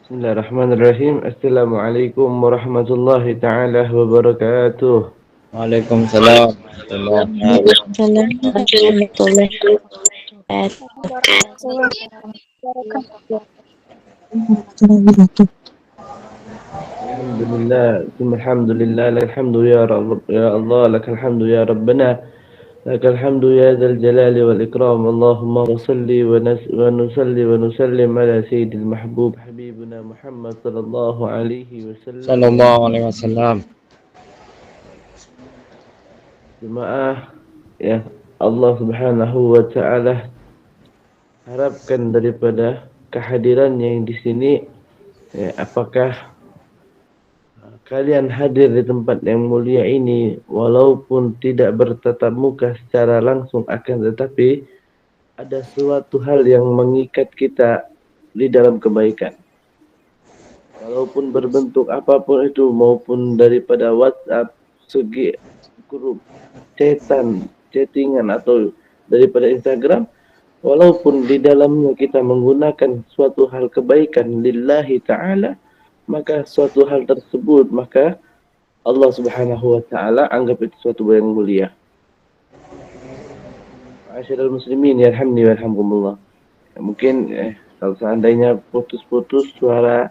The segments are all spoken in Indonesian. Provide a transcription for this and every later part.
Bismillahirrahmanirrahim. Assalamualaikum warahmatullahi taala wabarakatuh. Waalaikumsalam warahmatullahi Waalaikumsalam warahmatullahi Waalaikumsalam warahmatullahi wabarakatuh. Alhamdulillah, alhamdulillah, lakal ya Rabb, ya Allah, lakal hamdu ya Rabbana, lakal hamdu ya dzal jalali wal ikram. Allahumma shalli wa nusalli wa nusallim ala sayyidil mahbub habibuna Muhammad sallallahu alaihi wasallam. sallallahu alaihi wasallam. Jemaah ya Allah Subhanahu wa taala harapkan daripada kehadirannya yang di sini, ya, apakah kalian hadir di tempat yang mulia ini walaupun tidak bertatap muka secara langsung, akan tetapi ada suatu hal yang mengikat kita di dalam kebaikan. Walaupun berbentuk apapun itu, maupun daripada WhatsApp, segi grup, chattingan atau daripada Instagram, walaupun di dalamnya kita menggunakan suatu hal kebaikan lillahi ta'ala, maka suatu hal tersebut, maka Allah Subhanahu wa taala anggap itu suatu yang mulia. Ma'asyiral muslimin yarhamni warhamkumullah. Mungkin kalau seandainya putus-putus suara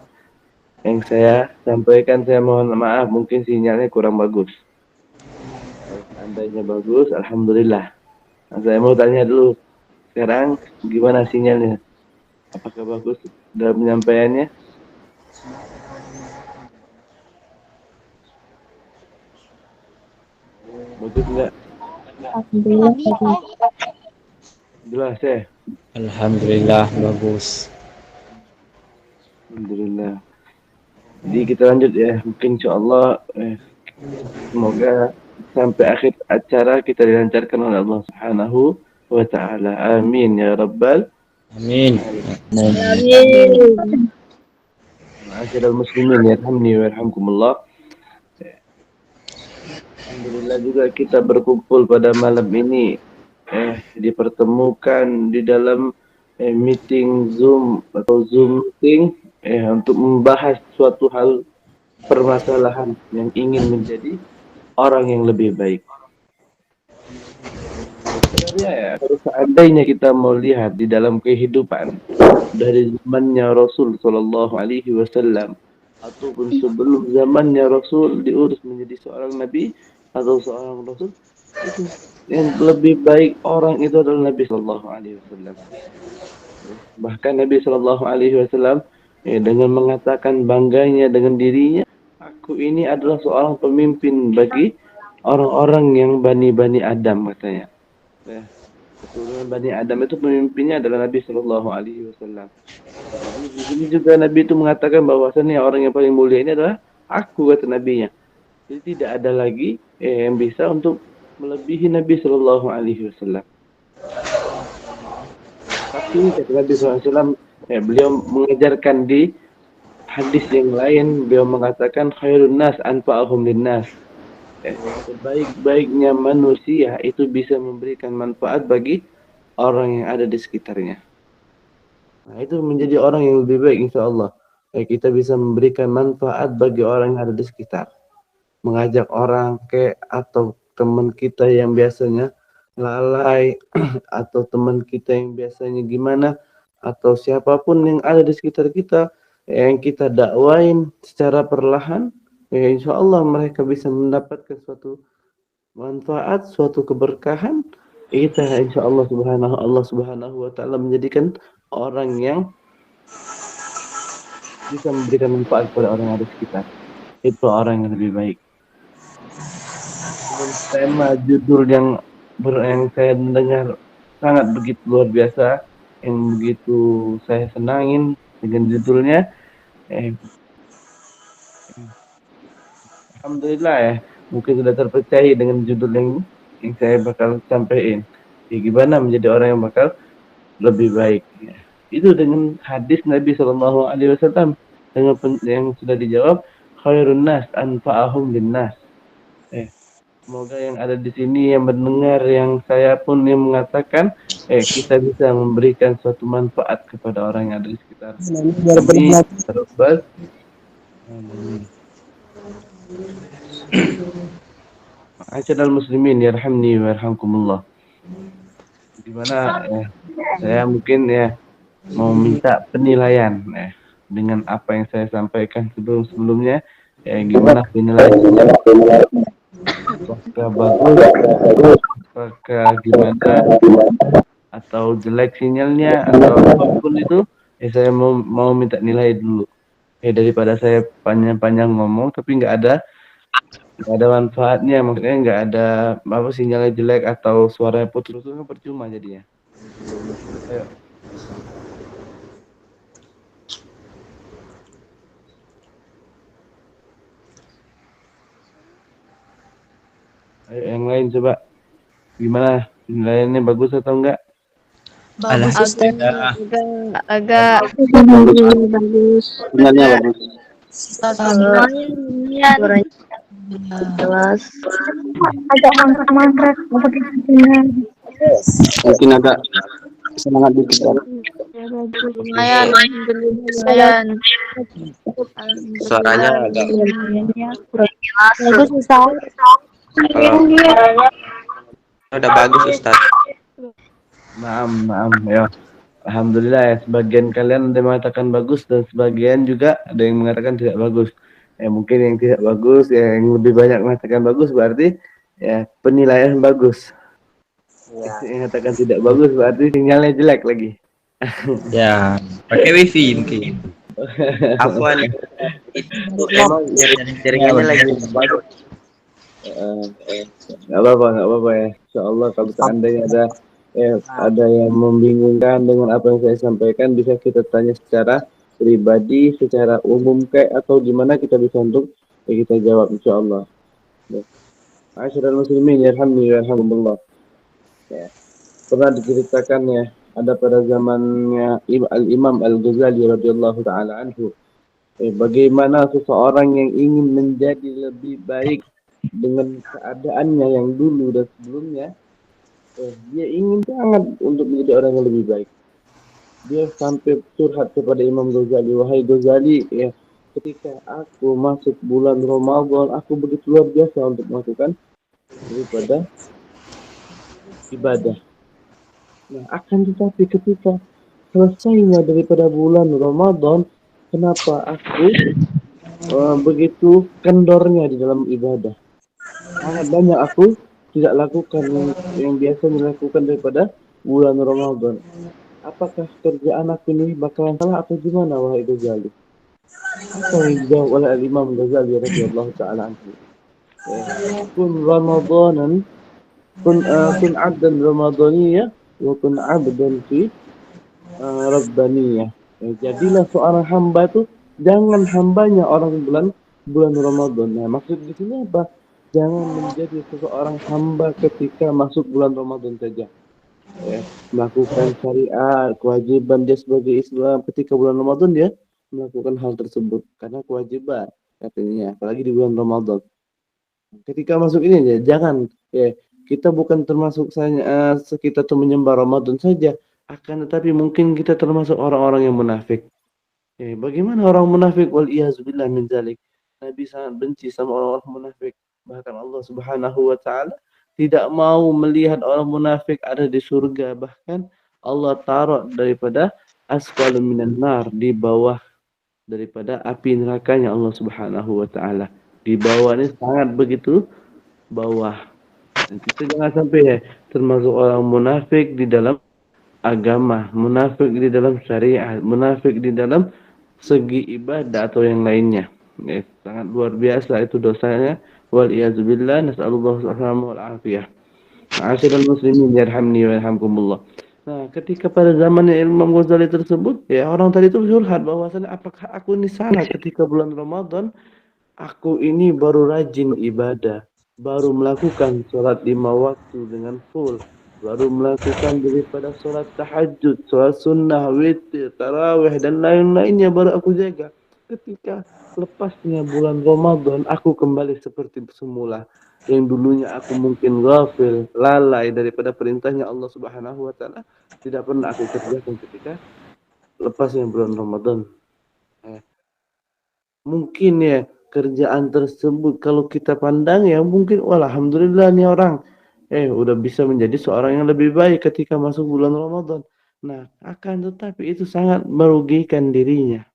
yang saya sampaikan, saya mohon maaf, mungkin sinyalnya kurang bagus. Kalau seandainya bagus, alhamdulillah. Nah, saya mau tanya dulu, sekarang gimana sinyalnya? Apakah bagus dalam penyampaiannya? Bagus enggak? Alhamdulillah. Jelas ya? Alhamdulillah bagus. Alhamdulillah. Jadi kita lanjut ya. Mungkin insyaAllah semoga sampai akhir acara kita dilancarkan oleh Allah Subhanahu wa ta'ala. Amin ya Rabbal. Amin. Ma'asyiral muslimin yarhamni warhamkumullah. Alhamdulillah juga kita berkumpul pada malam ini, dipertemukan di dalam meeting Zoom atau Zoom meeting untuk membahas suatu hal permasalahan yang ingin menjadi orang yang lebih baik. Sebenarnya ya, kalau seandainya kita mau lihat di dalam kehidupan dari zamannya Rasul Shallallahu Alaihi Wasallam ataupun sebelum zamannya Rasul diurus menjadi seorang nabi atau seorang rasul, itu yang lebih baik orang itu adalah Nabi Shallallahu Alaihi Wasallam. Bahkan Nabi Shallallahu Alaihi Wasallam dengan mengatakan bangganya dengan dirinya, aku ini adalah seorang pemimpin bagi orang-orang yang bani Adam, katanya. Keturunan Bani Adam itu pemimpinnya adalah Nabi Shallallahu Alaihi Wasallam. Di sini juga Nabi itu mengatakan bahwasannya orang yang paling mulia ini adalah aku, kata Nabinya. Jadi tidak ada lagi yang bisa untuk melebihi Nabi Shallallahu Alaihi Wasallam. Tapi kata Nabi SAW, beliau mengajarkan di hadis yang lain, beliau mengatakan khairun nas anfa'ahum linnas. Sebaik-baiknya manusia itu bisa memberikan manfaat bagi orang yang ada di sekitarnya. Nah, itu menjadi orang yang lebih baik, insya Allah. Kita bisa memberikan manfaat bagi orang yang ada di sekitar. Mengajak orang atau teman kita yang biasanya lalai atau teman kita yang biasanya gimana, atau siapapun yang ada di sekitar kita yang kita dakwain secara perlahan, insya Allah mereka bisa mendapatkan suatu manfaat, suatu keberkahan. Kita insya Allah Subhanahu wa ta'ala menjadikan orang yang bisa memberikan manfaat kepada orang yang ada di sekitar. Itu orang yang lebih baik. Tema judul yang saya mendengar sangat begitu luar biasa, yang begitu saya senangin dengan judulnya. Alhamdulillah ya, mungkin sudah terpercaya dengan judul yang saya bakal sampaikan. Gimana menjadi orang yang bakal lebih baik. Itu dengan hadis Nabi Shallallahu Alaihi Wasallam dengan yang sudah dijawab, khairun nas anfa'ahum linnas. Semoga yang ada di sini yang mendengar, yang saya pun yang mengatakan, kita bisa memberikan suatu manfaat kepada orang yang ada di sekitar kami. Terus Ma'asyiral muslimin yarhamni wa yarhamkumullah. Di mana saya mungkin mau minta penilaian dengan apa yang saya sampaikan sebelumnya. Gimana penilaiannya? Apakah bagus? Apakah gimana? Atau jelek sinyalnya? Atau apapun itu? Saya mau minta nilai dulu. Daripada saya panjang-panjang ngomong tapi nggak ada manfaatnya, maksudnya nggak ada apa sinyalnya jelek atau suaranya putus-putus kan percuma jadinya. Ayo. Ayo yang lain coba. Gimana? Nilainya bagus atau enggak? Bagus, Ustaz. agak Bagus. Sinyalnya bagus. Suaranya jelas. agak mangkrak Mungkin agak semangat dikit kan. Lumayan, lumayan. Suaranya agak Bagus, Ustaz. udah bagus Ustaz. Maaf ya. Alhamdulillah ya, sebagian kalian ada yang mengatakan bagus dan sebagian juga ada yang mengatakan tidak bagus. Mungkin yang tidak bagus, yang lebih banyak mengatakan bagus berarti penilaian bagus. Yang mengatakan tidak bagus berarti sinyalnya jelek lagi. Ya, pakai wifi mungkin. Afwan. Memang jaringannya lagi bagus. Nggak apa-apa ya. Insyaallah kalau seandainya ada yang membingungkan dengan apa yang saya sampaikan, bisa kita tanya secara pribadi, secara umum atau gimana kita bisa untuk kita jawab insyaallah. Ma'asyiral muslimin yarhamni wa yarhamkumullah. Pernah diceritakan ada pada zamannya Al-Imam Al-Ghazali radhiyallahu taala anhu, bagaimana seseorang yang ingin menjadi lebih baik dengan keadaannya yang dulu dan sebelumnya, dia ingin sangat untuk menjadi orang yang lebih baik. Dia sampai curhat kepada Imam Ghazali, wahai Ghazali, ketika aku masuk bulan Ramadan, aku begitu luar biasa untuk melakukan daripada ibadah. Nah, akan tetapi ketika selesainya daripada bulan Ramadan, kenapa aku begitu kendornya di dalam ibadah? Sangat banyak aku tidak lakukan yang biasa dilakukan daripada bulan Ramadan. Apakah kerjaan aku ini bakalan salah atau gimana, wahai Ghazali? Apa yang dijawab oleh Imam Ghazali radhiyallahu taala anhu? Kun Ramadanan, kun abdan Ramadaniyah, wa kun abdan fi Rabbaniyah. Jadilah seorang hamba itu jangan hambanya orang bulan Ramadan. Nah, maksud di sini apa? Jangan menjadi seseorang hamba ketika masuk bulan Ramadan saja. Melakukan syariat, kewajiban dia sebagai Islam ketika bulan Ramadan dia melakukan hal tersebut karena kewajiban katanya, apalagi di bulan Ramadan. Ketika masuk ini jangan kita bukan termasuk kita tuh menyembah Ramadan saja, akan tetapi mungkin kita termasuk orang-orang yang munafik. Bagaimana orang munafik? Wal iyazubillah min dzalik. Nabi sangat benci sama orang-orang munafik. Bahkan Allah Subhanahu wa taala tidak mau melihat orang munafik ada di surga. Bahkan Allah taruh daripada asfalun minan nar, di bawah daripada api nerakanya Allah Subhanahu wa taala. Di bawah ini sangat begitu bawah. Dan kita jangan sampai termasuk orang munafik di dalam agama, munafik di dalam syariat, munafik di dalam segi ibadah atau yang lainnya. Sangat luar biasa itu dosanya. Wal iyazubillah, nas'alullah wal afiyah. Ma'asyiral muslimin yarhamni wa yarhamkumullah. Nah, ketika pada zamannya Imam Ghazali tersebut, orang tadi itu curhat bahwasanya apakah aku ini salah ketika bulan Ramadan, aku ini baru rajin ibadah, baru melakukan sholat 5 waktu dengan full, baru melakukan daripada sholat tahajud, sholat sunnah, witir, tarawih dan lain-lainnya baru aku jaga. ketika lepasnya bulan Ramadan, aku kembali seperti semula. Yang dulunya aku mungkin ghafil, lalai daripada perintahnya Allah Subhanahu wa taala, tidak pernah aku kerjakan ketika lepasnya bulan Ramadan. Eh, Mungkin ya kerjaan tersebut kalau kita pandang ya mungkin wah alhamdulillah nih orang udah bisa menjadi seorang yang lebih baik ketika masuk bulan Ramadan. Nah, akan tetapi itu sangat merugikan dirinya.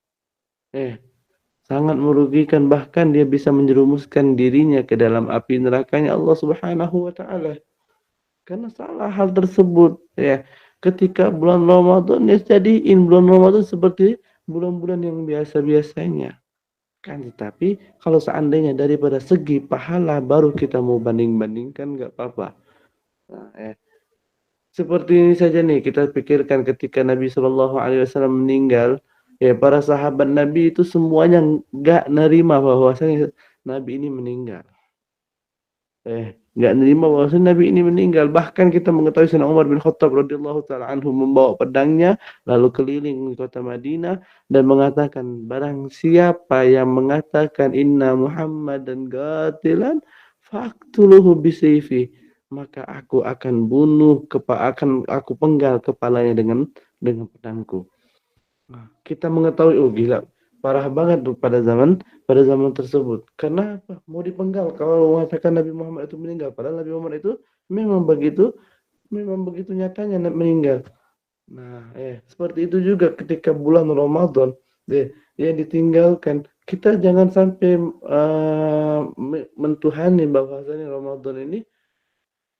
Eh, Sangat merugikan bahkan dia bisa menjerumuskan dirinya ke dalam api nerakanya Allah Subhanahu wa taala. Karena salah hal tersebut ya. Ketika bulan Ramadan ya jadiin bulan Ramadan seperti bulan-bulan yang biasa-biasanya. Kan tetapi kalau seandainya daripada segi pahala baru kita mau banding-bandingkan nggak apa-apa. Nah, seperti ini saja nih kita pikirkan ketika Nabi Shallallahu Alaihi Wasallam meninggal, ya para sahabat Nabi itu semuanya nggak nerima bahwasanya Nabi ini meninggal. Nggak nerima bahwasanya Nabi ini meninggal. Bahkan kita mengetahui Sayyidina Umar bin Khattab radhiyallahu taala anhu membawa pedangnya lalu keliling di kota Madinah dan mengatakan barang siapa yang mengatakan inna Muhammadan qatilan faqtuluhu bisayfi, maka aku akan akan aku penggal kepalanya dengan pedangku. Nah, kita mengetahui oh gila parah banget tuh pada zaman tersebut. Karena apa? Mau dipenggal kalau mengatakan Nabi Muhammad itu meninggal. Padahal Nabi Muhammad itu memang begitu nyatanya meninggal. Nah, seperti itu juga ketika bulan Ramadan yang ditinggalkan. Kita jangan sampai mentuhani bahwasanya Ramadan ini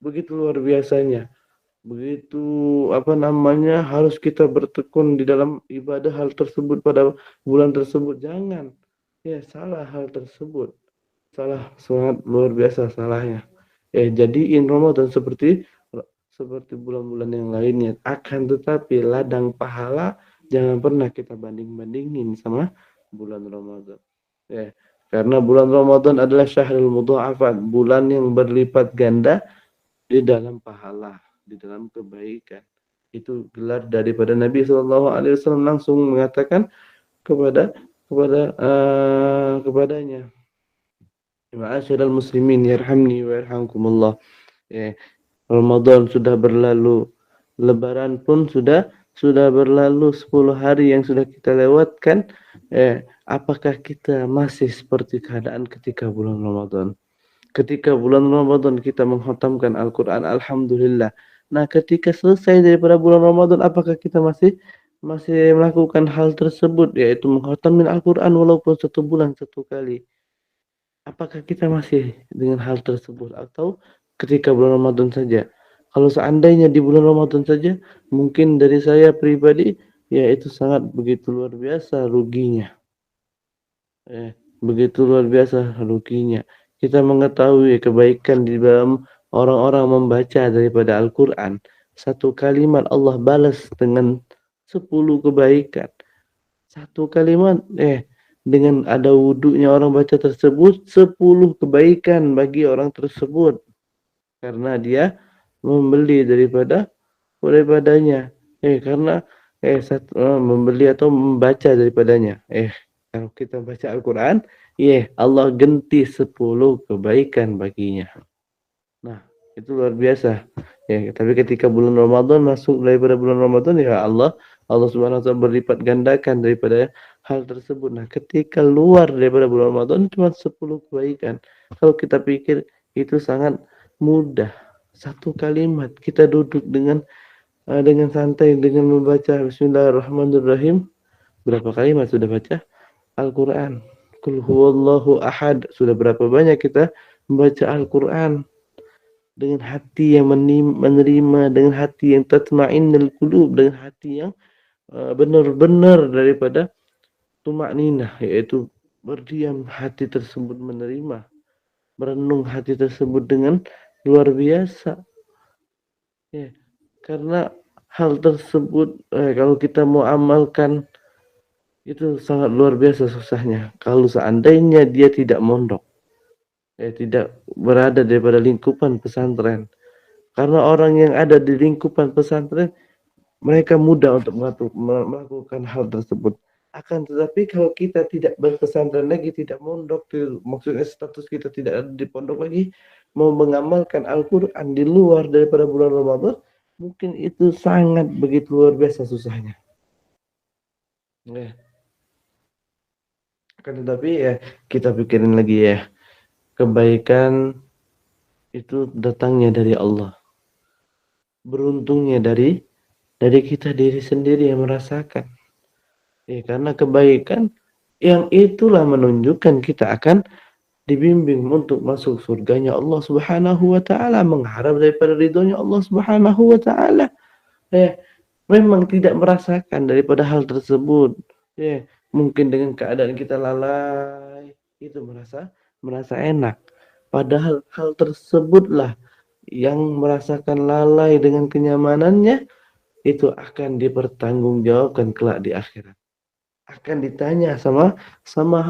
begitu luar biasanya. Begitu harus kita bertekun di dalam ibadah hal tersebut pada bulan tersebut. Jangan salah hal tersebut, sangat luar biasa salahnya. Jadiin Ramadan seperti bulan-bulan yang lainnya, akan tetapi ladang pahala jangan pernah kita banding-bandingin sama bulan Ramadan. Karena bulan Ramadan adalah syahrul mudha'afat, bulan yang berlipat ganda di dalam pahala, di dalam kebaikan. Itu gelar daripada Nabi Shallallahu Alaihi Wasallam langsung mengatakan kepadanya, ma'asyiral muslimin yarhamni wa yarhamkumullah. Ramadan sudah berlalu, Lebaran pun sudah berlalu, 10 hari yang sudah kita lewatkan. Apakah kita masih seperti keadaan ketika bulan Ramadan? Ketika bulan Ramadan kita menghatamkan Al-Quran, alhamdulillah. Nah, ketika selesai daripada bulan Ramadan, apakah kita masih melakukan hal tersebut, yaitu menghatamkan Al-Quran walaupun 1 bulan 1 kali? Apakah kita masih dengan hal tersebut atau ketika bulan Ramadan saja? Kalau seandainya di bulan Ramadan saja, mungkin dari saya pribadi, ya itu sangat begitu luar biasa ruginya. Begitu luar biasa ruginya. Kita mengetahui kebaikan di dalam orang-orang membaca daripada Al-Quran. 1 kalimat Allah balas dengan 10 kebaikan. 1 kalimat, dengan ada wudunya orang baca tersebut, 10 kebaikan bagi orang tersebut. Karena dia membeli daripadanya. Karena membeli atau membaca daripadanya. Kalau kita baca Al-Quran, Allah ganti 10 kebaikan baginya. Nah, itu luar biasa. Tapi ketika bulan Ramadan masuk daripada bulan Ramadan, ya Allah Subhanahu wa taala berlipat gandakan daripada hal tersebut. Nah, ketika luar daripada bulan Ramadan cuma 10 kebaikan. Kalau kita pikir itu sangat mudah. 1 kalimat kita duduk dengan santai dengan membaca Bismillahirrahmanirrahim. Berapa kalimat sudah baca Al-Quran? Qul huwallahu ahad. Sudah berapa banyak kita membaca Al-Quran dengan hati yang menerima, dengan hati yang tatma'innul qulub, dengan hati yang benar-benar daripada tumakninah, yaitu berdiam hati tersebut menerima, merenung hati tersebut dengan luar biasa. Karena hal tersebut kalau kita mau amalkan itu sangat luar biasa susahnya. Kalau seandainya dia tidak mondok, tidak berada daripada lingkupan pesantren. Karena orang yang ada di lingkupan pesantren, mereka mudah untuk melakukan hal tersebut. Akan tetapi kalau kita tidak berpesantren lagi, tidak mondok, maksudnya status kita tidak ada di pondok lagi, mau mengamalkan Al-Quran di luar daripada bulan Ramadan, mungkin itu sangat begitu luar biasa susahnya. Ya. Akan tetapi ya kita pikirin lagi ya, kebaikan itu datangnya dari Allah. Beruntungnya dari kita diri sendiri yang merasakan. Ya, karena kebaikan yang itulah menunjukkan kita akan dibimbing untuk masuk surganya Allah Subhanahu wa taala, mengharap daripada ridhonya Allah Subhanahu wa taala. Ya, memang tidak merasakan daripada hal tersebut. Ya, mungkin dengan keadaan kita lalai itu merasa enak. Padahal hal tersebutlah yang merasakan lalai dengan kenyamanannya itu akan dipertanggungjawabkan kelak di akhirat. Akan ditanya sama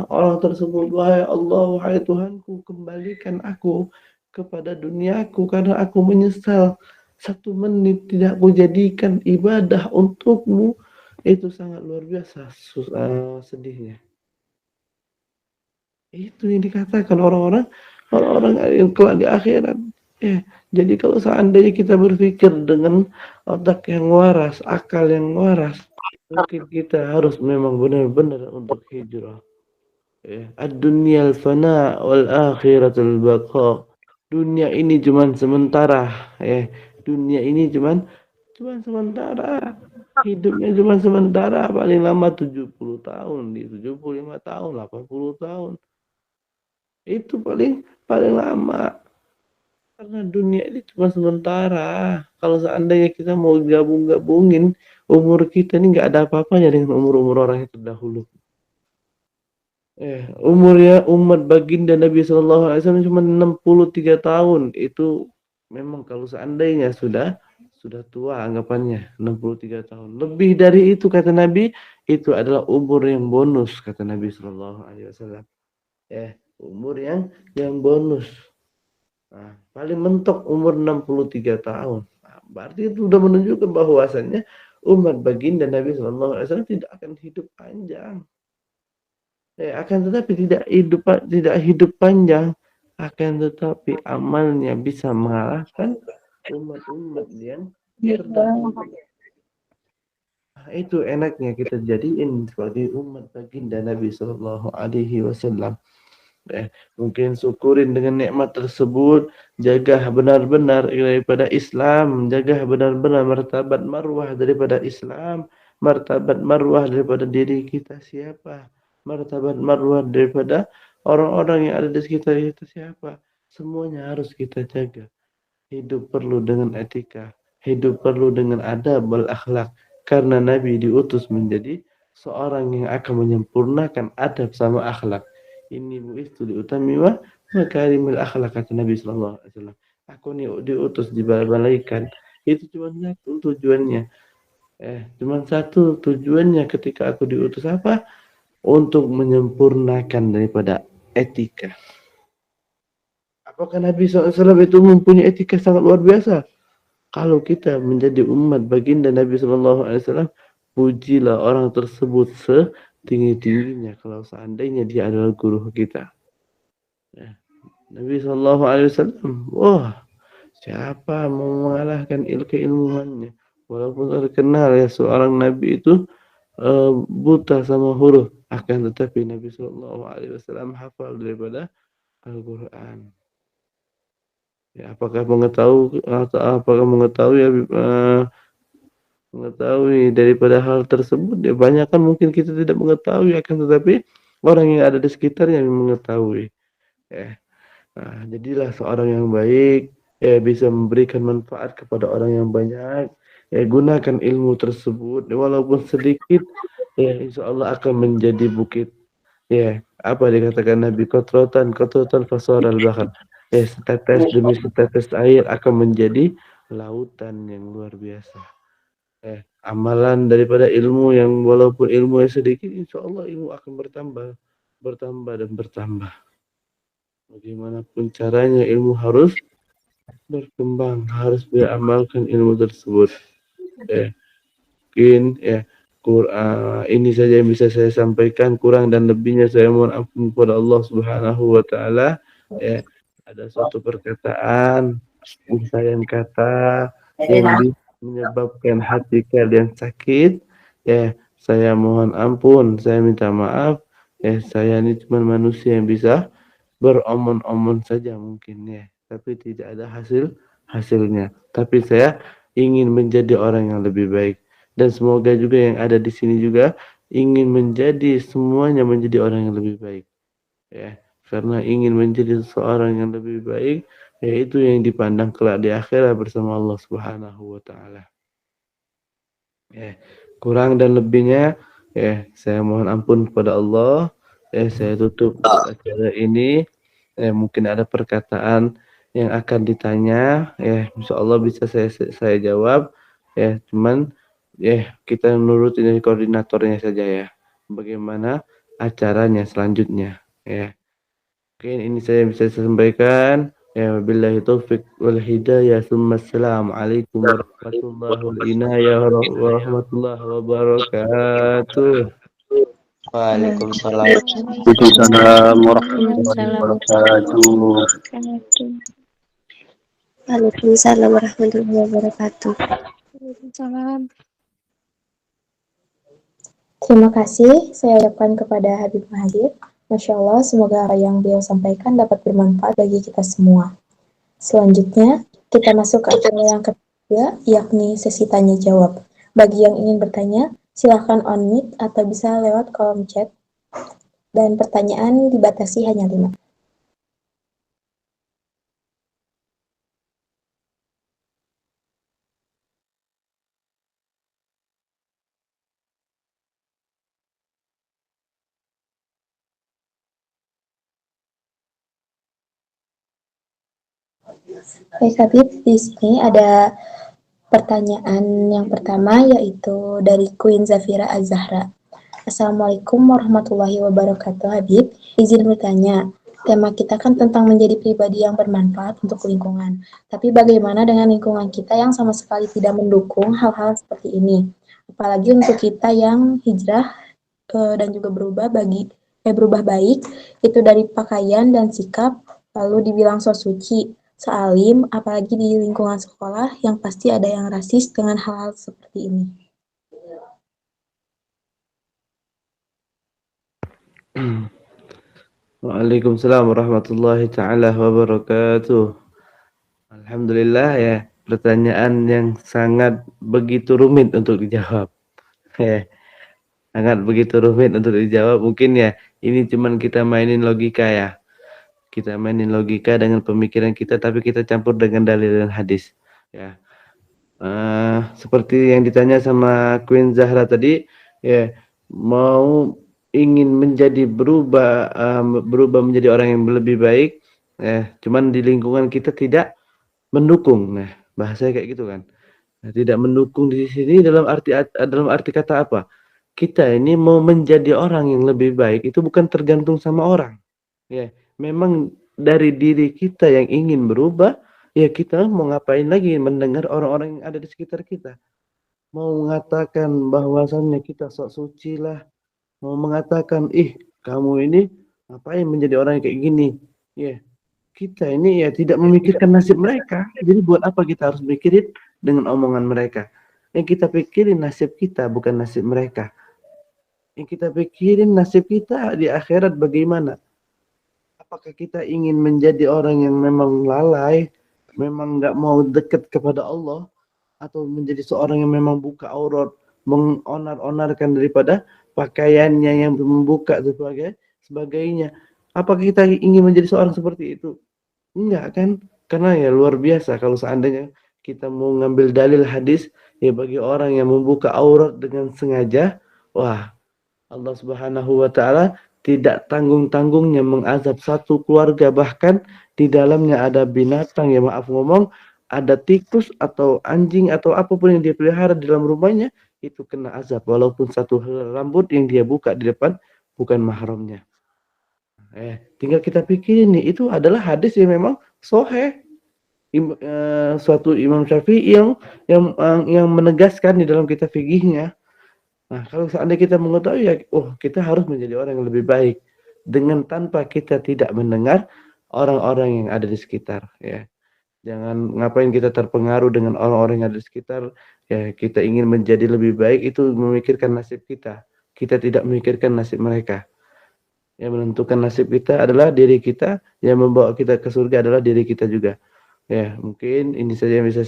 orang tersebut, wahai Allah, wahai Tuhanku, kembalikan aku kepada duniaku karena aku menyesal 1 menit tidak kujadikan ibadah untukmu. Itu sangat luar biasa sedihnya. Itu yang dikatakan orang-orang yang kelak di akhirat. Ya, jadi kalau seandainya kita berpikir dengan otak yang waras, akal yang waras, mungkin kita harus memang benar-benar untuk hijrah. Ya, ad-dunyal fana wal akhiratul baqa. Dunia ini cuman sementara, ya. Dunia ini cuman sementara. Hidupnya cuma sementara, paling lama 70 tahun, di 75 tahun, 80 tahun. Itu paling lama. Karena dunia ini cuma sementara. Kalau seandainya kita mau gabungin umur kita ini nggak ada apa-apanya dengan umur-umur orang yang terdahulu. Umurnya umat baginda Nabi SAW cuma 63 tahun. Itu memang kalau seandainya sudah tua anggapannya 63 tahun. Lebih dari itu kata Nabi, itu adalah umur yang bonus kata Nabi SAW. Umur yang bonus. Nah, paling mentok umur 63 tahun. Nah, berarti itu sudah menunjukkan bahwasannya umat baginda Nabi SAW tidak akan hidup panjang. Akan tetapi tidak hidup panjang, akan tetapi amalnya bisa mengalahkan umat-umat yang terdahulu. Nah, itu enaknya kita jadiin sebagai umat baginda Nabi Sallallahu Alaihi Wasallam. Mungkin syukurin dengan nikmat tersebut, jaga benar-benar daripada Islam, jaga benar-benar martabat marwah daripada Islam, martabat marwah daripada diri kita siapa, martabat marwah daripada orang-orang yang ada di sekitar kita siapa. Semuanya harus kita jaga. Hidup perlu dengan etika, hidup perlu dengan adab wal akhlak, karena Nabi diutus menjadi seorang yang akan menyempurnakan adab sama akhlak. Ini buistu diutami wa makarimul akhlak kata Nabi sallallahu alaihi wasallam. Aku ini diutus dibalaikan. Itu cuma satu tujuannya. Cuma satu tujuannya ketika aku diutus apa? Untuk menyempurnakan daripada etika. Apakah Nabi SAW itu mempunyai etika sangat luar biasa? Kalau kita menjadi umat baginda Nabi SAW, pujilah orang tersebut setinggi-tingginya kalau seandainya dia adalah guru kita. Nabi SAW, wah, siapa mau mengalahkan keilmuannya? Walaupun terkenal ya seorang Nabi itu buta sama huruf, akan tetapi Nabi SAW hafal daripada Al-Quran. Ya, apakah mengetahui daripada hal tersebut? Ya, banyak kan mungkin kita tidak mengetahui, akan tetapi orang yang ada di sekitarnya yang mengetahui. Nah, jadilah seorang yang baik, bisa memberikan manfaat kepada orang yang banyak. Gunakan ilmu tersebut, walaupun sedikit, insya Allah akan menjadi bukit. Apa dikatakan Nabi, kotrotan fasor al-bahar. Setetes demi setetes air akan menjadi lautan yang luar biasa. Amalan daripada ilmu yang walaupun ilmu yang sedikit, insya Allah ilmu akan bertambah dan bertambah. Bagaimanapun caranya ilmu harus berkembang, harus diamalkan ilmu tersebut. Mungkin Ini saja yang bisa saya sampaikan, kurang dan lebihnya saya mohon ampun kepada Allah Subhanahu wa taala. Ya, ada suatu perkataan, untaian kata yang bisa menyebabkan hati kalian sakit, ya saya mohon ampun, saya minta maaf. Ya, saya ini cuma manusia yang bisa beromong-omong saja mungkin ya, tapi tidak ada hasilnya. Tapi saya ingin menjadi orang yang lebih baik. Dan semoga juga yang ada di sini juga ingin menjadi semuanya menjadi orang yang lebih baik. Ya, karena ingin menjadi seorang yang lebih baik, yaitu yang dipandang kelak di akhirat bersama Allah Subhanahu wa taala. Ya, kurang dan lebihnya ya saya mohon ampun kepada Allah. Saya tutup acara ini. Mungkin ada perkataan yang akan ditanya, ya insya Allah bisa saya jawab. Ya, cuman kita nurutin dari koordinatornya saja ya. Bagaimana acaranya selanjutnya? Ya, mungkin ini saya bisa sampaikan. Ya, wabillahi taufik wal hidayah. Assalamualaikum warahmatullahi wabarakatuh. Waalaikumsalam. Waalaikumsalam warahmatullahi wabarakatuh. Waalaikumsalam warahmatullahi wabarakatuh. Waalaikumsalam. Terima kasih saya ucapkan kepada Habib Mahdir. Masya Allah, semoga apa yang beliau sampaikan dapat bermanfaat bagi kita semua. Selanjutnya, kita masuk ke acara yang ketiga, yakni sesi tanya jawab. Bagi yang ingin bertanya, silahkan on-mic atau bisa lewat kolom chat. Dan pertanyaan dibatasi hanya 5. Baik Habib, di sini ada pertanyaan yang pertama yaitu dari Queen Zafira Az-Zahra. Assalamualaikum warahmatullahi wabarakatuh Habib. Izin bertanya, tema kita kan tentang menjadi pribadi yang bermanfaat untuk lingkungan. Tapi bagaimana dengan lingkungan kita yang sama sekali tidak mendukung hal-hal seperti ini? Apalagi untuk kita yang hijrah dan juga berubah baik, itu dari pakaian dan sikap, lalu dibilang so suci, sealim, apalagi di lingkungan sekolah yang pasti ada yang rasis dengan hal-hal seperti ini. Waalaikumsalam warahmatullahi taala wabarakatuh. Alhamdulillah ya, pertanyaan yang sangat begitu rumit untuk dijawab. Sangat begitu rumit untuk dijawab. Mungkin ya, ini cuman kita mainin logika ya. Kita mainin logika dengan pemikiran kita, tapi kita campur dengan dalil dan hadis. Ya, seperti yang ditanya sama Queen Zahra tadi, ya mau ingin berubah menjadi orang yang lebih baik, cuman di lingkungan kita tidak mendukung. Nah, bahasanya kayak gitu kan. Nah, tidak mendukung di sini dalam arti kata apa? Kita ini mau menjadi orang yang lebih baik itu bukan tergantung sama orang. Ya, memang dari diri kita yang ingin berubah, ya kita mau ngapain lagi mendengar orang-orang yang ada di sekitar kita. Mau mengatakan bahwasannya kita sok suci lah, mau mengatakan, kamu ini ngapain menjadi orang yang kayak gini. Ya, kita ini ya tidak memikirkan nasib mereka. Jadi buat apa kita harus mikirin dengan omongan mereka? Yang kita pikirin nasib kita, bukan nasib mereka. Yang kita pikirin nasib kita di akhirat bagaimana. Apakah kita ingin menjadi orang yang memang lalai, memang nggak mau dekat kepada Allah, atau menjadi seorang yang memang buka aurat, mengonar-onarkan daripada pakaiannya yang membuka sebagainya. Apakah kita ingin menjadi seorang seperti itu? Enggak kan? Karena ya luar biasa kalau seandainya kita mau ngambil dalil hadis, ya bagi orang yang membuka aurat dengan sengaja, wah, Allah Subhanahu wa taala tidak tanggung-tanggungnya mengazab satu keluarga, bahkan di dalamnya ada binatang yang maaf ngomong, ada tikus atau anjing atau apapun yang dia pelihara di dalam rumahnya, itu kena azab walaupun satu helai rambut yang dia buka di depan bukan mahramnya. Tinggal kita pikirin nih, itu adalah hadis yang memang sahih. Suatu Imam Syafi'i yang menegaskan di dalam kitab fikihnya. Nah, kalau seandainya kita mengetahui ya, oh kita harus menjadi orang yang lebih baik dengan tanpa kita tidak mendengar orang-orang yang ada di sekitar ya. Jangan ngapain kita terpengaruh dengan orang-orang yang ada di sekitar ya, kita ingin menjadi lebih baik itu memikirkan nasib kita. Kita tidak memikirkan nasib mereka. Yang menentukan nasib kita adalah diri kita, yang membawa kita ke surga adalah diri kita juga. Ya, mungkin ini saja yang bisa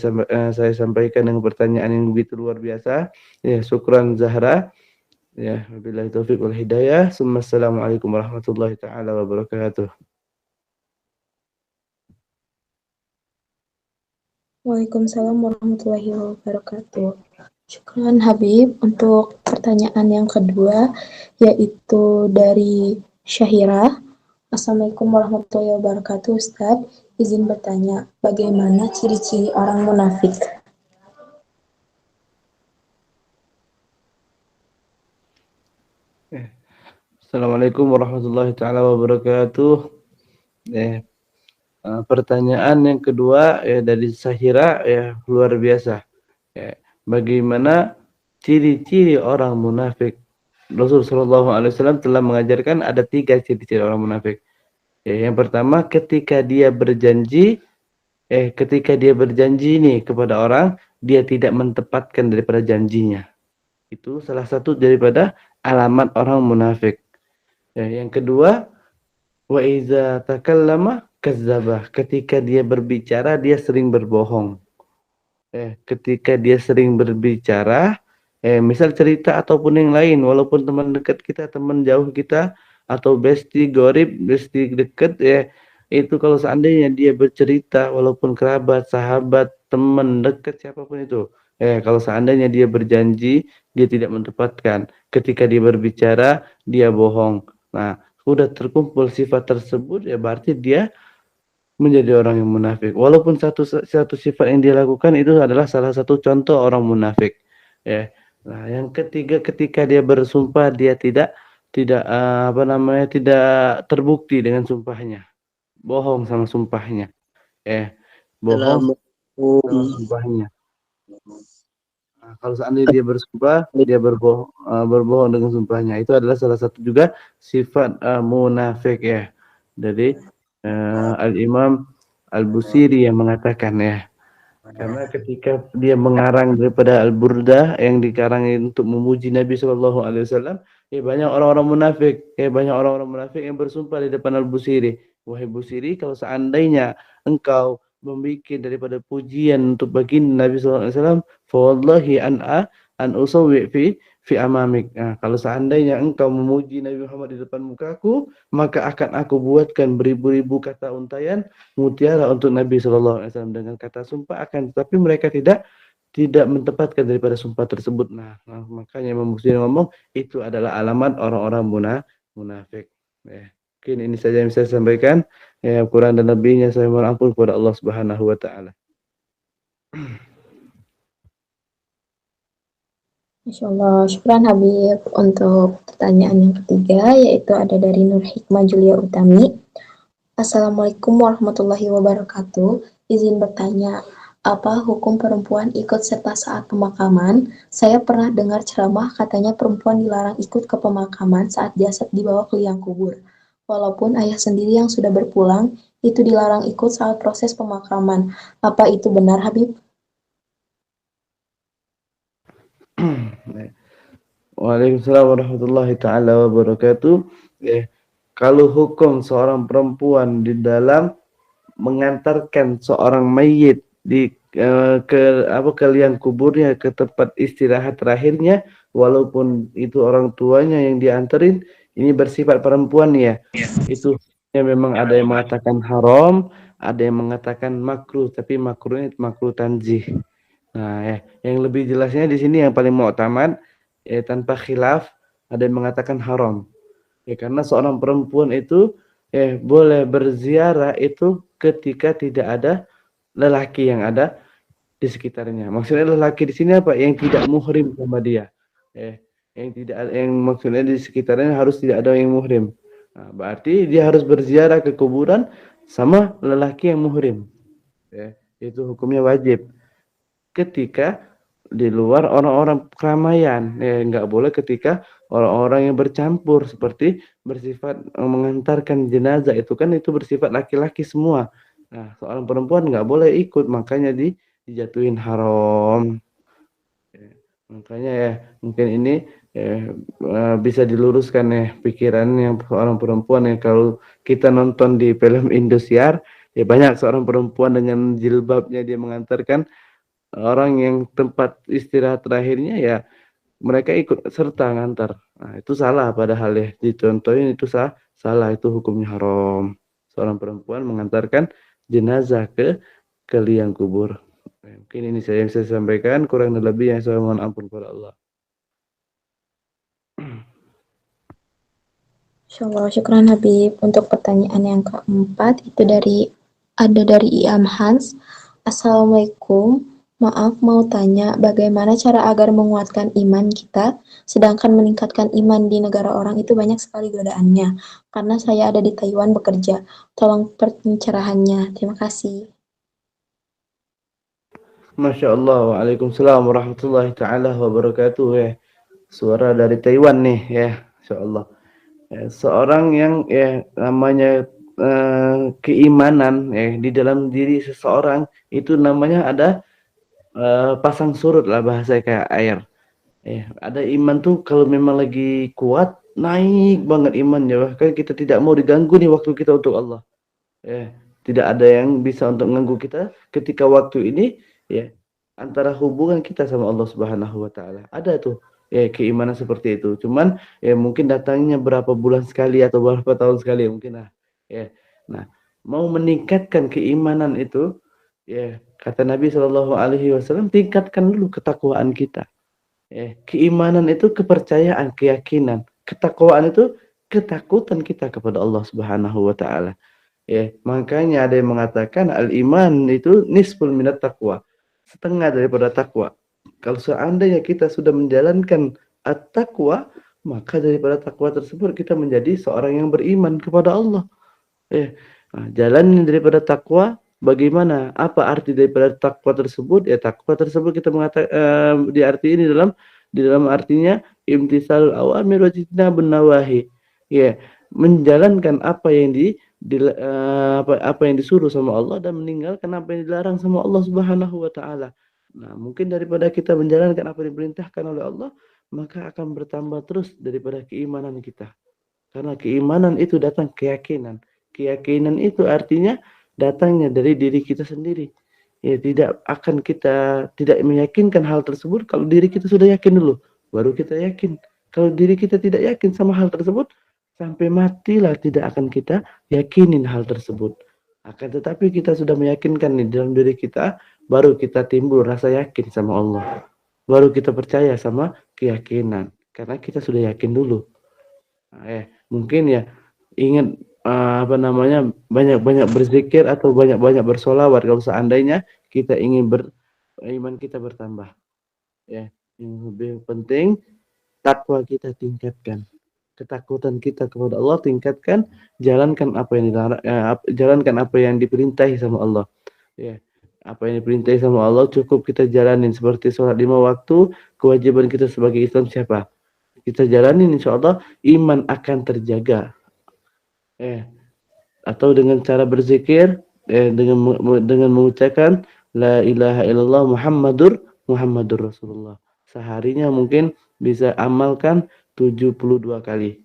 saya sampaikan dengan pertanyaan yang begitu luar biasa. Ya, syukran Zahra. Ya, wabillahi taufiq wal hidayah. Assalamualaikum warahmatullahi taala wabarakatuh. Waalaikumsalam warahmatullahi wabarakatuh. Syukran Habib untuk pertanyaan yang kedua, yaitu dari Syahira. Assalamualaikum warahmatullahi wabarakatuh, Ustadz. Izin bertanya, bagaimana ciri-ciri orang munafik? Assalamualaikum warahmatullahi taala wabarakatuh. Pertanyaan yang kedua ya dari Syahira ya luar biasa. Ya, bagaimana ciri-ciri orang munafik? Rasulullah SAW telah mengajarkan ada 3 ciri-ciri orang munafik. Ya, yang pertama ketika dia berjanji nih kepada orang, dia tidak mentepatkan daripada janjinya. Itu salah satu daripada alamat orang munafik. Ya, yang kedua, wa iza takallama kazzabah. Ketika dia berbicara, dia sering berbohong. Ketika dia sering berbicara, misal cerita ataupun yang lain, walaupun teman dekat kita, teman jauh kita, atau bestie gorib, bestie dekat, itu kalau seandainya dia bercerita, walaupun kerabat, sahabat, teman dekat, siapapun itu, kalau seandainya dia berjanji, dia tidak menepatkan. Ketika dia berbicara, dia bohong. Nah, sudah terkumpul sifat tersebut, ya berarti dia menjadi orang yang munafik. Walaupun satu sifat yang dia lakukan itu adalah salah satu contoh orang munafik. Ya. Nah, yang ketiga ketika dia bersumpah dia tidak tidak terbukti dengan sumpahnya. Bohong sama sumpahnya. Bohong sama sumpahnya. Nah, kalau seandainya dia bersumpah, dia berbohong dengan sumpahnya. Itu adalah salah satu juga sifat munafik ya. Jadi Al-Imam Al-Busiri yang mengatakan ya. Karena ketika dia mengarang daripada Al-Burdah yang dikarang untuk memuji Nabi SAW, banyak orang-orang munafik, banyak orang-orang munafik yang bersumpah di depan Al-Busiri. Wahai Busiri, kalau seandainya engkau membuat daripada pujian untuk baginda Nabi SAW, fa wallahi an usawwi fi amamik. Nah, kalau seandainya engkau memuji Nabi Muhammad di depan mukaku, maka akan aku buatkan beribu-ribu kata untayan mutiara untuk Nabi SAW dengan kata sumpah akan, tapi mereka tidak mentepatkan daripada sumpah tersebut. Nah makanya Imam Busiri ngomong itu adalah alamat orang-orang munafik. Mungkin ini saja yang saya sampaikan. Kurang dan lebihnya saya mohon ampun kepada Allah Subhanahu wa taala. Masya Allah, syukran Habib untuk pertanyaan yang ketiga, yaitu ada dari Nur Hikmah Julia Utami. Assalamualaikum warahmatullahi wabarakatuh. Izin bertanya, apa hukum perempuan ikut serta saat pemakaman? Saya pernah dengar ceramah katanya perempuan dilarang ikut ke pemakaman saat jasad dibawa ke liang kubur. Walaupun ayah sendiri yang sudah berpulang, itu dilarang ikut saat proses pemakaman. Apa itu benar, Habib? Waalaikumsalam warahmatullahi taala wabarakatuh. Kalau hukum seorang perempuan di dalam mengantarkan seorang mayit ke liang kuburnya, ke tempat istirahat terakhirnya, walaupun itu orang tuanya yang diantarin, ini bersifat perempuan ya. Itu memang ada yang mengatakan haram, ada yang mengatakan makruh, tapi makruhnya makruh tanzih. Nah, yang lebih jelasnya di sini yang paling mu'tamad tanpa khilaf ada yang mengatakan haram. Karena seorang perempuan itu boleh berziarah itu ketika tidak ada lelaki yang ada di sekitarnya. Maksudnya lelaki di sini apa? Yang tidak muhrim sama dia. Yang maksudnya di sekitarnya harus tidak ada yang muhrim. Nah, berarti dia harus berziarah ke kuburan sama lelaki yang muhrim. Itu hukumnya wajib. Ketika di luar orang-orang keramaian. Nggak boleh ketika orang-orang yang bercampur seperti bersifat mengantarkan jenazah itu kan itu bersifat laki-laki semua. Nah, seorang perempuan nggak boleh ikut, makanya dijatuhin haram. Ya, makanya ya mungkin ini bisa diluruskan ya pikiran yang seorang perempuan ya kalau kita nonton di film Indosiar ya banyak seorang perempuan dengan jilbabnya dia mengantarkan orang yang tempat istirahat terakhirnya ya mereka ikut serta ngantar. Nah, itu salah padahal ya dicontohin itu salah itu hukumnya haram. Seorang perempuan mengantarkan jenazah ke liang kubur. Mungkin ini saya yang saya sampaikan kurang dan lebih yang saya mohon ampun kepada Allah. Insyaallah, syukran Habib. Untuk pertanyaan yang keempat itu dari Iam Hans. Assalamualaikum. Maaf mau tanya bagaimana cara agar menguatkan iman kita sedangkan meningkatkan iman di negara orang itu banyak sekali godaannya. Karena saya ada di Taiwan bekerja. Tolong pencerahannya. Terima kasih. Masya Allah. Waalaikumsalam warahmatullahi taala wabarakatuh ya. Suara dari Taiwan nih ya. Masya Allah. Ya, seorang yang ya namanya keimanan ya di dalam diri seseorang itu namanya ada pasang surut lah bahasa kayak air. Ada iman tuh kalau memang lagi kuat naik banget imannya bahkan kita tidak mau diganggu nih waktu kita untuk Allah. Ya, tidak ada yang bisa untuk mengganggu kita ketika waktu ini ya antara hubungan kita sama Allah Subhanahu wa taala. Ada tuh ya keimanan seperti itu. Cuman ya mungkin datangnya berapa bulan sekali atau berapa tahun sekali mungkin lah. Ya. Nah, mau meningkatkan keimanan itu ya kata Nabi Shallallahu alaihi wasallam tingkatkan dulu ketakwaan kita. Keimanan itu kepercayaan, keyakinan. Ketakwaan itu ketakutan kita kepada Allah Subhanahu wa taala. Makanya ada yang mengatakan al-iman itu nisful minat taqwa. Setengah daripada takwa. Kalau seandainya kita sudah menjalankan at-taqwa, maka daripada takwa tersebut kita menjadi seorang yang beriman kepada Allah. Jalan daripada takwa bagaimana? Apa arti daripada takwa tersebut? Ya takwa tersebut kita mengatakan di arti ini di dalam artinya imtisalul awamir wa jtinabun nawahi. Ya, menjalankan apa yang apa yang disuruh sama Allah dan meninggalkan apa yang dilarang sama Allah Subhanahu wa taala. Nah, mungkin daripada kita menjalankan apa yang diperintahkan oleh Allah, maka akan bertambah terus daripada keimanan kita. Karena keimanan itu datang keyakinan. Keyakinan itu artinya datangnya dari diri kita sendiri. Ya, tidak akan kita tidak meyakinkan hal tersebut kalau diri kita sudah yakin dulu, baru kita yakin. Kalau diri kita tidak yakin sama hal tersebut, sampai matilah tidak akan kita yakinin hal tersebut. Akan tetapi kita sudah meyakinkan di dalam diri kita, baru kita timbul rasa yakin sama Allah. Baru kita percaya sama keyakinan. Karena kita sudah yakin dulu. Mungkin ya ingat banyak-banyak berzikir atau banyak-banyak bersolawat kalau seandainya kita ingin iman kita bertambah. Yang lebih penting takwa kita tingkatkan. Ketakutan kita kepada Allah tingkatkan, jalankan apa yang dilarang, jalankan apa yang diperintahi sama Allah. Apa yang diperintahi sama Allah cukup kita jalanin seperti sholat 5 waktu, kewajiban kita sebagai Islam siapa? Kita jalanin insya Allah iman akan terjaga. Atau dengan cara berzikir, dengan mengucapkan la ilaha illallah Muhammadur Rasulullah. Seharinya mungkin bisa amalkan 72 kali.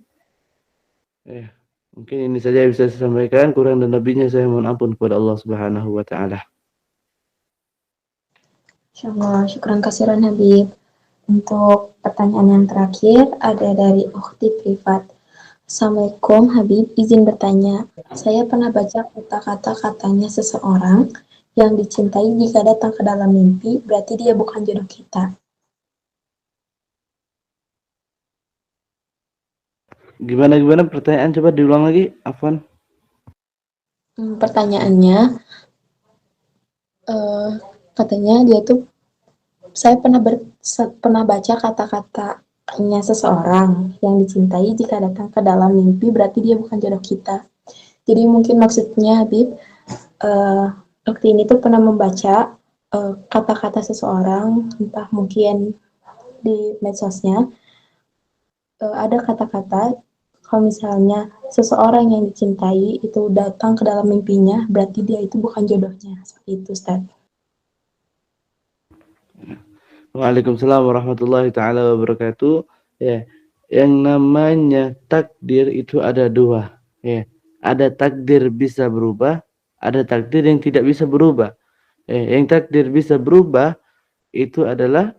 Mungkin ini saja yang bisa saya sampaikan, kurang dan lebihnya saya mohon ampun kepada Allah Subhanahu wa taala. Insyaallah, syukran kasiran Habib. Untuk pertanyaan yang terakhir ada dari Ukhti Privat. Assalamualaikum Habib, izin bertanya. Saya pernah baca kata-kata katanya seseorang yang dicintai jika datang ke dalam mimpi, berarti dia bukan jodoh kita. Gimana pertanyaan coba diulang lagi, Afwan. Pertanyaannya katanya dia tuh saya pernah baca kata-katanya seseorang yang dicintai jika datang ke dalam mimpi berarti dia bukan jodoh kita. Jadi mungkin maksudnya Habib waktu ini tuh pernah membaca kata-kata seseorang, entah mungkin di medsosnya, ada kata-kata kalau misalnya seseorang yang dicintai itu datang ke dalam mimpinya, berarti dia itu bukan jodohnya. Seperti itu, Ustaz. Waalaikumsalam warahmatullahi taala wabarakatuh. Ya, yang namanya takdir itu ada dua. Ya, ada takdir bisa berubah, ada takdir yang tidak bisa berubah. Yang takdir bisa berubah itu adalah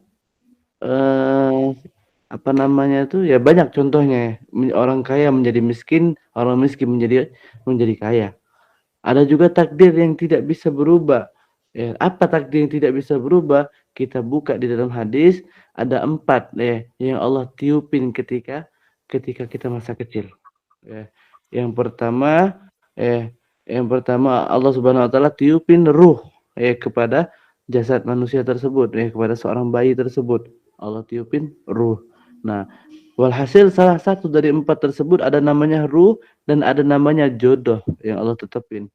apa namanya itu ya banyak contohnya ya. Orang kaya menjadi miskin, orang miskin menjadi kaya. Ada juga takdir yang tidak bisa berubah. Ya, apa takdir yang tidak bisa berubah? Kita buka di dalam hadis ada 4 ya yang Allah tiupin ketika kita masa kecil. Ya. Yang pertama yang pertama Allah Subhanahu wa taala tiupin ruh kepada jasad manusia tersebut kepada seorang bayi tersebut. Allah tiupin ruh. Nah, walhasil salah satu dari 4 tersebut ada namanya ruh dan ada namanya jodoh yang Allah tetapin.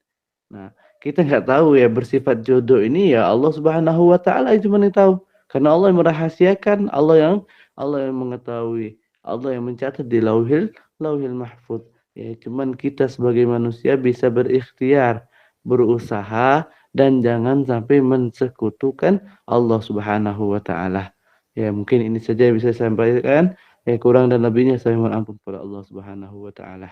Nah, kita nggak tahu ya bersifat jodoh ini ya Allah Subhanahu wa taala yang cuma yang tahu. Karena Allah yang merahasiakan, Allah yang mengetahui, Allah yang mencatat di Lauhil Mahfuz. Ya, cuman kita sebagai manusia bisa berikhtiar, berusaha dan jangan sampai mensekutukan Allah Subhanahu wa taala. Ya, mungkin ini saja yang bisa saya sampaikan. Ya, kurang dan lebihnya saya mohon ampun kepada Allah Subhanahu wa taala.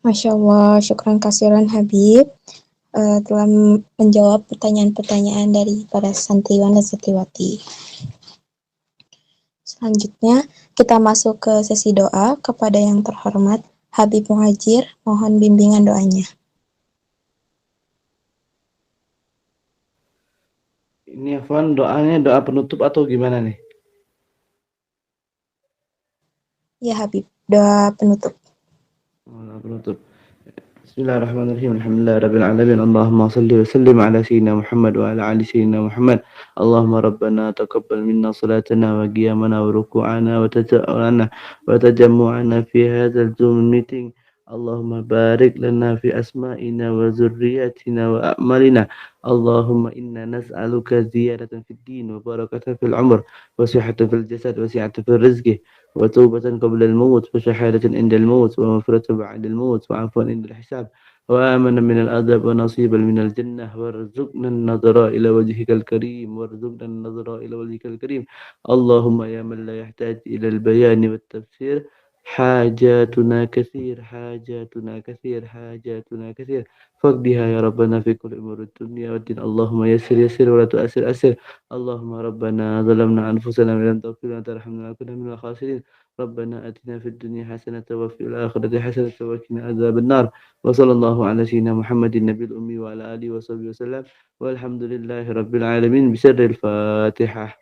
Masya Allah, syukran kasiran Habib telah menjawab pertanyaan-pertanyaan dari para santriwan dan santriwati. Selanjutnya, kita masuk ke sesi doa kepada yang terhormat Habib Muhajir, mohon bimbingan doanya. Ini Afwan, doanya doa penutup atau gimana nih? Ya Habib, doa penutup. Doa penutup. Bismillahirrahmanirrahim. Alhamdulillahirabbil alamin. Allahumma shalli wa sallim ala sayyidina Muhammad wa ala ali sayyidina Muhammad. Allahumma rabbana taqabbal minna salatana wa qiyamana wa ruku'ana wa tajammu'ana fi hadzal Zoom meeting. Allahumma barik lana fi asma'ina wa zurriyatina wa a'malina. Allahumma inna nas'aluka ziyadatan fid din wa barakatan fil umr wa sihhatan fil jasad wa si'atan fil rizqi وتوبة قبل الموت وشهادة عند الموت ومغفرة بعد الموت وعفوا عند الحساب وآمنا من العذاب ونصيبا من الجنة وارزقنا النظر إلى وجهك الكريم وارزقنا النظر إلى وجهك الكريم اللهم يا من لا يحتاج إلى البيان والتفسير حاجاتنا كثير فاقضها يا ربنا في كل أمور الدنيا والدين اللهم يسر ولا تؤسر أسر اللهم ربنا ظلمنا أنفسنا وإن لم تغفر لنا وترحمنا لنكونن من الخاسرين ربنا آتنا في الدنيا حسنة وفي الآخرة حسنة وقنا عذاب النار وصلى الله على سيدنا محمد النبي الأمي وعلى آله وصحبه وسلم والحمد لله رب العالمين بسر الفاتحة.